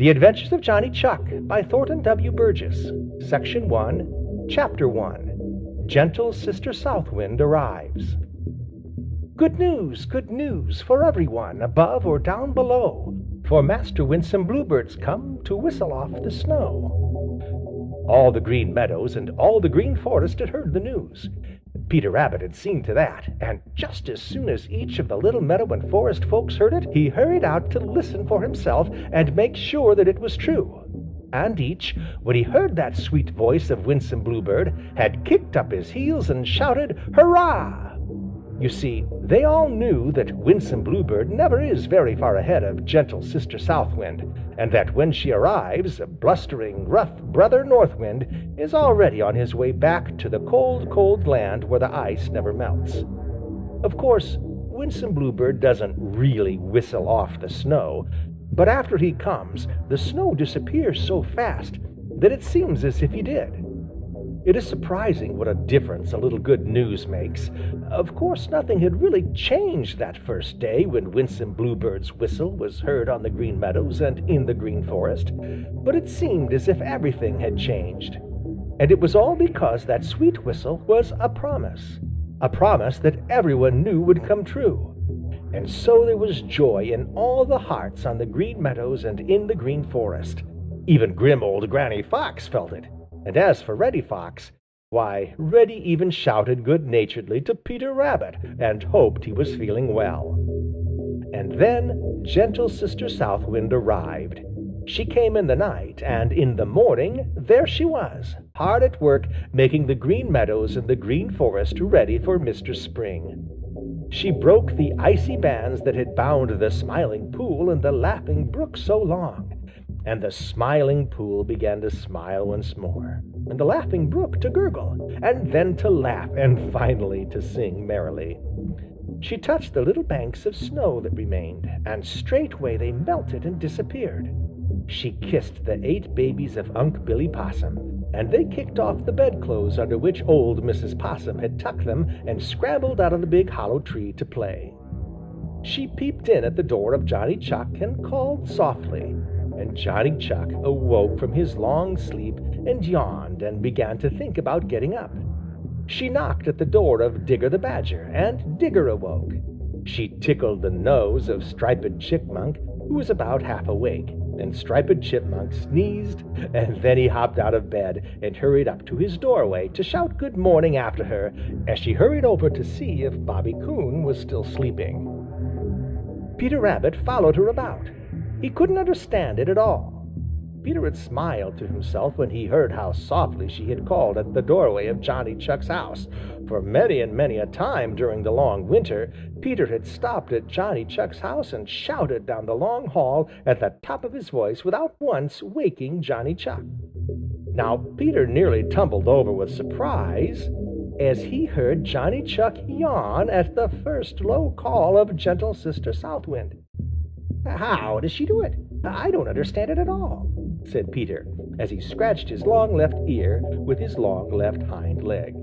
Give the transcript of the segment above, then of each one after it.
The Adventures of Johnny Chuck by Thornton W. Burgess. Section 1, Chapter 1. Gentle Sister Southwind Arrives. Good news for everyone, above or down below, for Master Winsome Bluebird's come to whistle off the snow. All the Green Meadows and all the Green Forest had heard the news. Peter Rabbit had seen to that, and just as soon as each of the little meadow and forest folks heard it, he hurried out to listen for himself and make sure that it was true. And each, when he heard that sweet voice of Winsome Bluebird, had kicked up his heels and shouted, "Hurrah!" You see, they all knew that Winsome Bluebird never is very far ahead of gentle Sister Southwind, and that when she arrives, blustering, rough Brother Northwind is already on his way back to the cold, cold land where the ice never melts. Of course, Winsome Bluebird doesn't really whistle off the snow, but after he comes, the snow disappears so fast that it seems as if he did. It is surprising what a difference a little good news makes. Of course, nothing had really changed that first day when Winsome Bluebird's whistle was heard on the Green Meadows and in the Green Forest, but it seemed as if everything had changed. And it was all because that sweet whistle was a promise that everyone knew would come true. And so there was joy in all the hearts on the Green Meadows and in the Green Forest. Even grim old Granny Fox felt it. And as for Reddy Fox, why, Reddy even shouted good-naturedly to Peter Rabbit and hoped he was feeling well. And then gentle Sister Southwind arrived. She came in the night, and in the morning there she was, hard at work making the Green Meadows and the Green Forest ready for Mr. Spring. She broke the icy bands that had bound the Smiling Pool and the Laughing Brook so long. And the Smiling Pool began to smile once more, and the Laughing Brook to gurgle, and then to laugh, and finally to sing merrily. She touched the little banks of snow that remained, and straightway they melted and disappeared. She kissed the 8 babies of Unc' Billy Possum, and they kicked off the bedclothes under which old Mrs. Possum had tucked them and scrambled out of the big hollow tree to play. She peeped in at the door of Johnny Chuck and called softly. And Johnny Chuck awoke from his long sleep and yawned and began to think about getting up. She knocked at the door of Digger the Badger, and Digger awoke. She tickled the nose of Striped Chipmunk, who was about half awake, and Striped Chipmunk sneezed, and then he hopped out of bed and hurried up to his doorway to shout good morning after her as she hurried over to see if Bobby Coon was still sleeping. Peter Rabbit followed her about. He couldn't understand it at all. Peter had smiled to himself when he heard how softly she had called at the doorway of Johnny Chuck's house, for many and many a time during the long winter, Peter had stopped at Johnny Chuck's house and shouted down the long hall at the top of his voice without once waking Johnny Chuck. Now Peter nearly tumbled over with surprise as he heard Johnny Chuck yawn at the first low call of gentle Sister Southwind. "How does she do it? I don't understand it at all," said Peter, as he scratched his long left ear with his long left hind leg.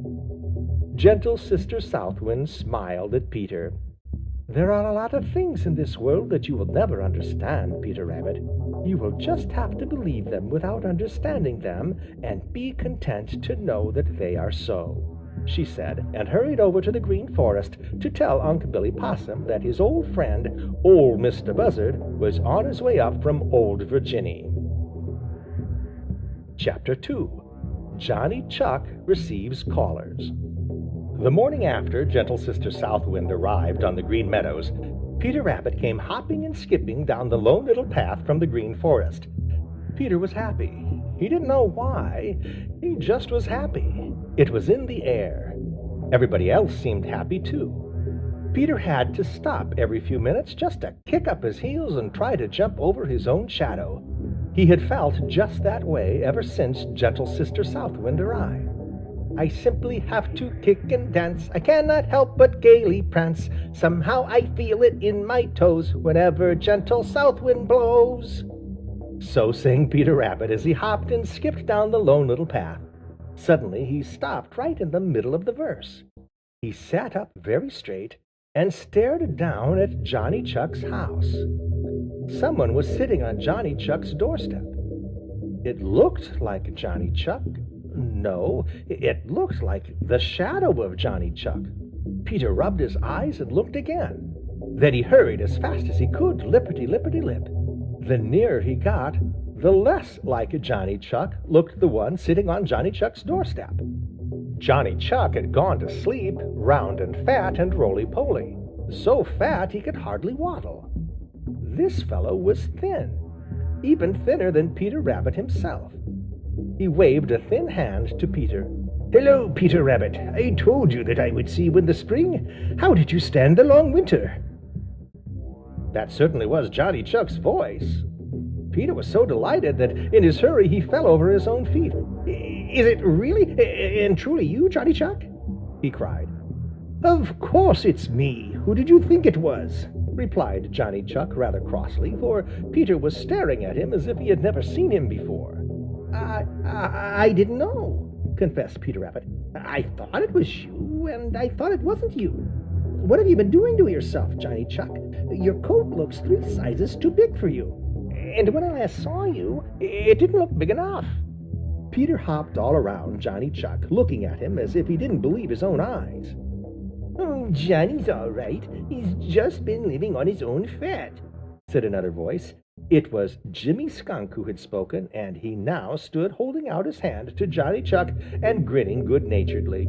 Gentle Sister Southwind smiled at Peter. "There are a lot of things in this world that you will never understand, Peter Rabbit. You will just have to believe them without understanding them and be content to know that they are so," she said, and hurried over to the Green Forest to tell Unc' Billy Possum that his old friend, Ol' Mistah Buzzard, was on his way up from Old Virginny. Chapter 2. Johnny Chuck Receives Callers. The morning after gentle Sister Southwind arrived on the Green Meadows, Peter Rabbit came hopping and skipping down the Lone Little Path from the Green Forest. Peter was happy. He didn't know why. He just was happy. It was in the air. Everybody else seemed happy too. Peter had to stop every few minutes just to kick up his heels and try to jump over his own shadow. He had felt just that way ever since gentle Sister Southwind arrived. "I simply have to kick and dance. I cannot help but gaily prance. Somehow I feel it in my toes whenever gentle Southwind blows." So sang Peter Rabbit as he hopped and skipped down the Lone Little Path. Suddenly he stopped right in the middle of the verse. He sat up very straight and stared down at Johnny Chuck's house. Someone was sitting on Johnny Chuck's doorstep. It looked like Johnny Chuck. No, it looked like the shadow of Johnny Chuck. Peter rubbed his eyes and looked again. Then he hurried as fast as he could, lipperty-lipperty-lip. The nearer he got, the less like Johnny Chuck looked the one sitting on Johnny Chuck's doorstep. Johnny Chuck had gone to sleep, round and fat and roly-poly, so fat he could hardly waddle. This fellow was thin, even thinner than Peter Rabbit himself. He waved a thin hand to Peter. "Hello, Peter Rabbit. I told you that I would see you in the spring. How did you stand the long winter?" That certainly was Johnny Chuck's voice. Peter was so delighted that in his hurry he fell over his own feet. "Is it really and truly you, Johnny Chuck?" he cried. "Of course it's me. Who did you think it was?" replied Johnny Chuck rather crossly, for Peter was staring at him as if he had never seen him before. I didn't know," confessed Peter Rabbit. "I thought it was you, and I thought it wasn't you. What have you been doing to yourself, Johnny Chuck? Your coat looks 3 sizes too big for you. And when I last saw you, it didn't look big enough." Peter hopped all around Johnny Chuck, looking at him as if he didn't believe his own eyes. "Oh, Johnny's all right. He's just been living on his own fat," said another voice. It was Jimmy Skunk who had spoken, and he now stood holding out his hand to Johnny Chuck and grinning good-naturedly.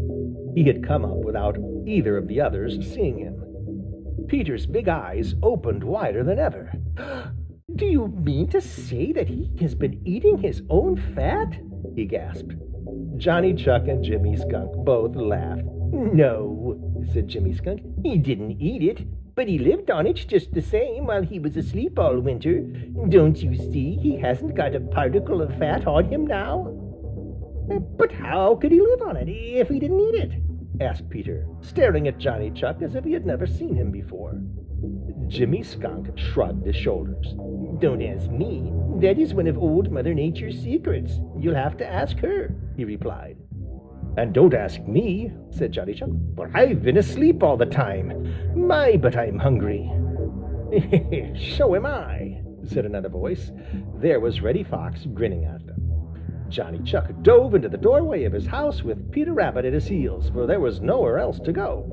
He had come up without either of the others seeing him. Peter's big eyes opened wider than ever. "Do you mean to say that he has been eating his own fat?" he gasped. Johnny Chuck and Jimmy Skunk both laughed. "No," said Jimmy Skunk, "he didn't eat it, but he lived on it just the same while he was asleep all winter. Don't you see he hasn't got a particle of fat on him now?" "But how could he live on it if he didn't eat it?" asked Peter, staring at Johnny Chuck as if he had never seen him before. Jimmy Skunk shrugged his shoulders. "Don't ask me. That is one of Old Mother Nature's secrets. You'll have to ask her," he replied. "And don't ask me," said Johnny Chuck, "for I've been asleep all the time. My, but I'm hungry." "So am I," said another voice. There was Reddy Fox grinning at them. Johnny Chuck dove into the doorway of his house with Peter Rabbit at his heels, for there was nowhere else to go.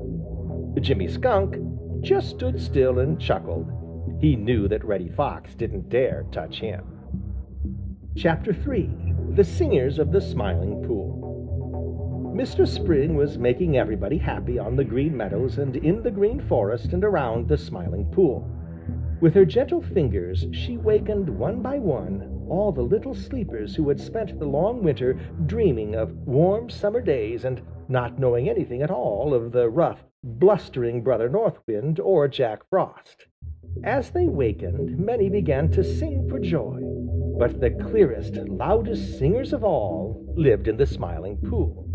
Jimmy Skunk just stood still and chuckled. He knew that Reddy Fox didn't dare touch him. Chapter 3. The Singers of the Smiling Pool. Mr. Spring was making everybody happy on the Green Meadows and in the Green Forest and around the Smiling Pool. With her gentle fingers she wakened one by one all the little sleepers who had spent the long winter dreaming of warm summer days and not knowing anything at all of the rough, blustering Brother North Wind or Jack Frost. As they wakened, many began to sing for joy, but the clearest, loudest singers of all lived in the Smiling Pool.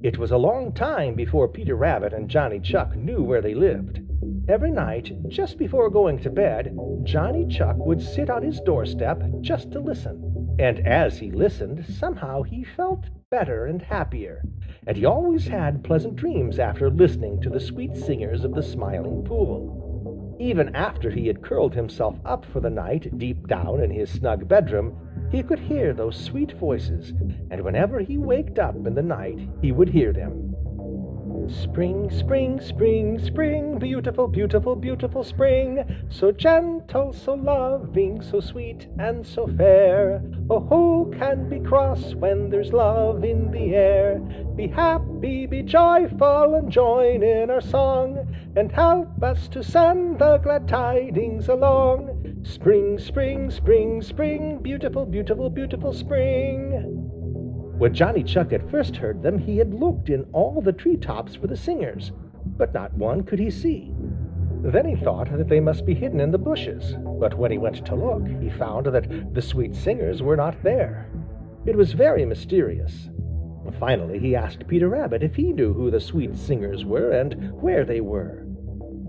It was a long time before Peter Rabbit and Johnny Chuck knew where they lived. Every night, just before going to bed, Johnny Chuck would sit on his doorstep just to listen. And as he listened, somehow he felt better and happier, and he always had pleasant dreams after listening to the sweet singers of the Smiling Pool. Even after he had curled himself up for the night deep down in his snug bedroom, he could hear those sweet voices, and whenever he waked up in the night, he would hear them. Spring, spring, spring, spring, beautiful, beautiful, beautiful spring, so gentle, so loving, so sweet and so fair. Oh, who can be cross when there's love in the air? Be happy, be joyful, and join in our song, and help us to send the glad tidings along. Spring, spring, spring, spring, beautiful, beautiful, beautiful spring. When Johnny Chuck had first heard them, he had looked in all the tree tops for the singers, but not one could he see. Then he thought that they must be hidden in the bushes, but when he went to look, he found that the sweet singers were not there. It was very mysterious. Finally he asked Peter Rabbit if he knew who the sweet singers were and where they were.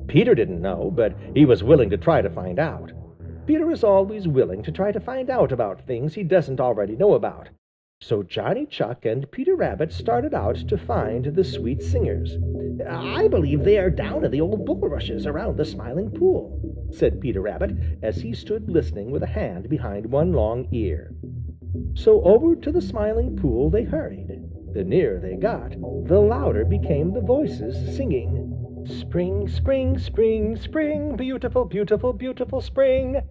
Peter didn't know, but he was willing to try to find out. Peter is always willing to try to find out about things he doesn't already know about. So Johnny Chuck and Peter Rabbit started out to find the sweet singers. "I believe they are down in the old bulrushes around the Smiling Pool," said Peter Rabbit as he stood listening with a hand behind one long ear. So over to the Smiling Pool they hurried. The nearer they got, the louder became the voices singing, "Spring, spring, spring, spring, beautiful, beautiful, beautiful spring."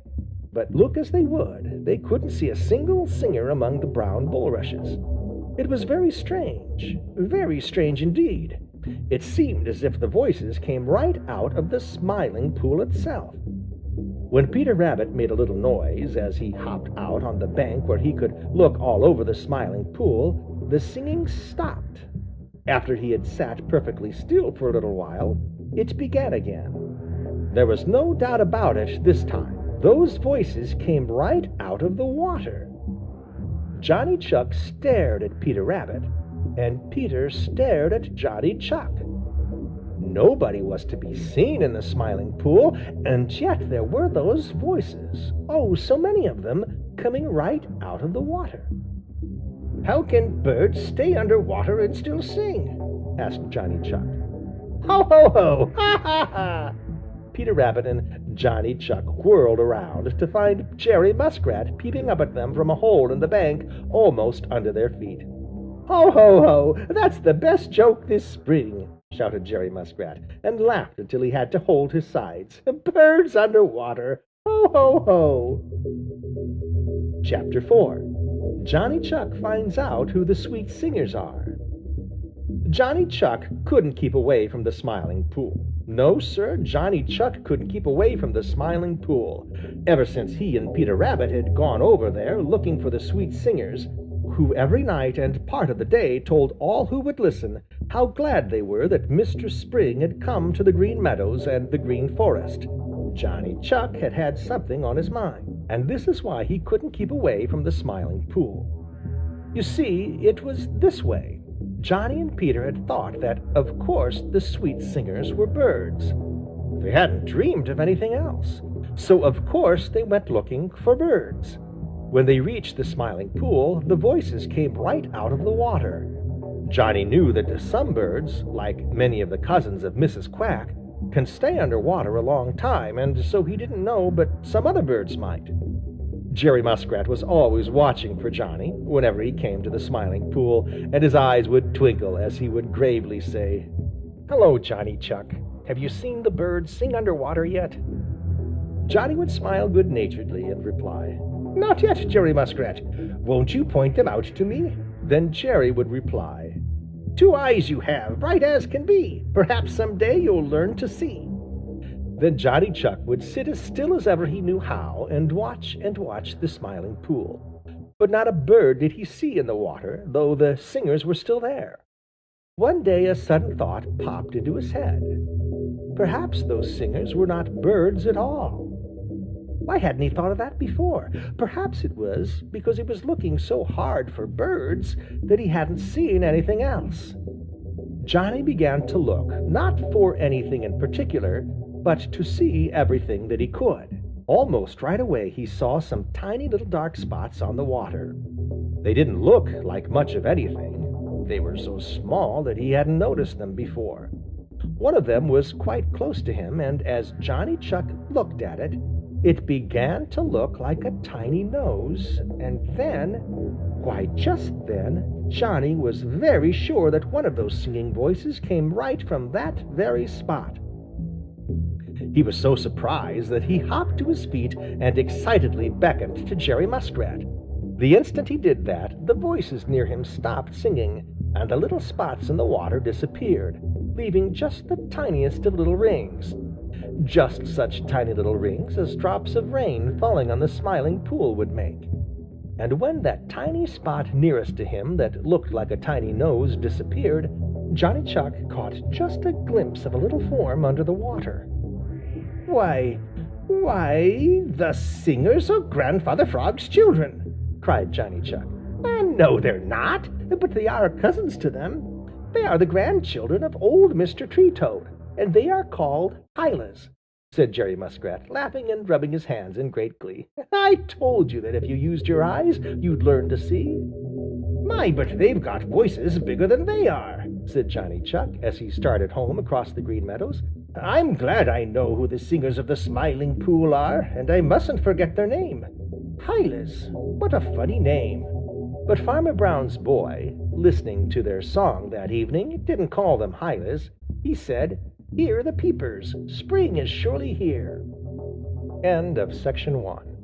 But look as they would, they couldn't see a single singer among the brown bulrushes. It was very strange indeed. It seemed as if the voices came right out of the Smiling Pool itself. When Peter Rabbit made a little noise as he hopped out on the bank where he could look all over the Smiling Pool, the singing stopped. After he had sat perfectly still for a little while, it began again. There was no doubt about it this time. Those voices came right out of the water. Johnny Chuck stared at Peter Rabbit, and Peter stared at Johnny Chuck. Nobody was to be seen in the Smiling Pool, and yet there were those voices, oh, so many of them, coming right out of the water. "How can birds stay under water and still sing?" asked Johnny Chuck. "Ho, ho, ho! Ha, ha, ha!" Peter Rabbit and Johnny Chuck whirled around to find Jerry Muskrat peeping up at them from a hole in the bank almost under their feet. "Ho, ho, ho! That's the best joke this spring!" shouted Jerry Muskrat, and laughed until he had to hold his sides. "Birds under water! Ho, ho, ho!" Chapter 4. Johnny Chuck finds out who the sweet singers are. Johnny Chuck couldn't keep away from the Smiling Pool. No, sir, Johnny Chuck couldn't keep away from the Smiling Pool. Ever since he and Peter Rabbit had gone over there looking for the sweet singers, who every night and part of the day told all who would listen how glad they were that Mr. Spring had come to the Green Meadows and the Green Forest. Johnny Chuck had had something on his mind, and this is why he couldn't keep away from the Smiling Pool. You see, it was this way. Johnny and Peter had thought that, of course, the sweet singers were birds. They hadn't dreamed of anything else. So, of course, they went looking for birds. When they reached the Smiling Pool, the voices came right out of the water. Johnny knew that some birds, like many of the cousins of Mrs. Quack, can stay under water a long time, and so he didn't know but some other birds might. Jerry Muskrat was always watching for Johnny whenever he came to the Smiling Pool, and his eyes would twinkle as he would gravely say, "Hello, Johnny Chuck. Have you seen the birds sing underwater yet?" Johnny would smile good-naturedly and reply, "Not yet, Jerry Muskrat. Won't you point them out to me?" Then Jerry would reply, "2 eyes you have, bright as can be. Perhaps some day you'll learn to see." Then Johnny Chuck would sit as still as ever he knew how and watch the Smiling Pool. But not a bird did he see in the water, though the singers were still there. One day a sudden thought popped into his head. Perhaps those singers were not birds at all. Why hadn't he thought of that before? Perhaps it was because he was looking so hard for birds that he hadn't seen anything else. Johnny began to look, not for anything in particular, but to see everything that he could. Almost right away he saw some tiny little dark spots on the water. They didn't look like much of anything. They were so small that he hadn't noticed them before. One of them was quite close to him, and as Johnny Chuck looked at it, it began to look like a tiny nose, and then, why just then, Johnny was very sure that one of those singing voices came right from that very spot. He was so surprised that he hopped to his feet and excitedly beckoned to Jerry Muskrat. The instant he did that, the voices near him stopped singing, and the little spots in the water disappeared, leaving just the tiniest of little rings. Just such tiny little rings as drops of rain falling on the Smiling Pool would make. And when that tiny spot nearest to him that looked like a tiny nose disappeared, Johnny Chuck caught just a glimpse of a little form under the water. Why, the singers are Grandfather Frog's children!" cried Johnny Chuck. "No, they're not, but they are cousins to them. They are the grandchildren of old Mr. Tree Toad, and they are called Hylas," said Jerry Muskrat, laughing and rubbing his hands in great glee. "I told you that if you used your eyes, you'd learn to see." "My, but they've got voices bigger than they are," said Johnny Chuck, as he started home across the Green Meadows. "I'm glad I know who the singers of the Smiling Pool are, and I mustn't forget their name. Hylas! What a funny name!" But Farmer Brown's boy, listening to their song that evening, didn't call them Hylas. He said, "Hear the peepers! Spring is surely here." End of section 1.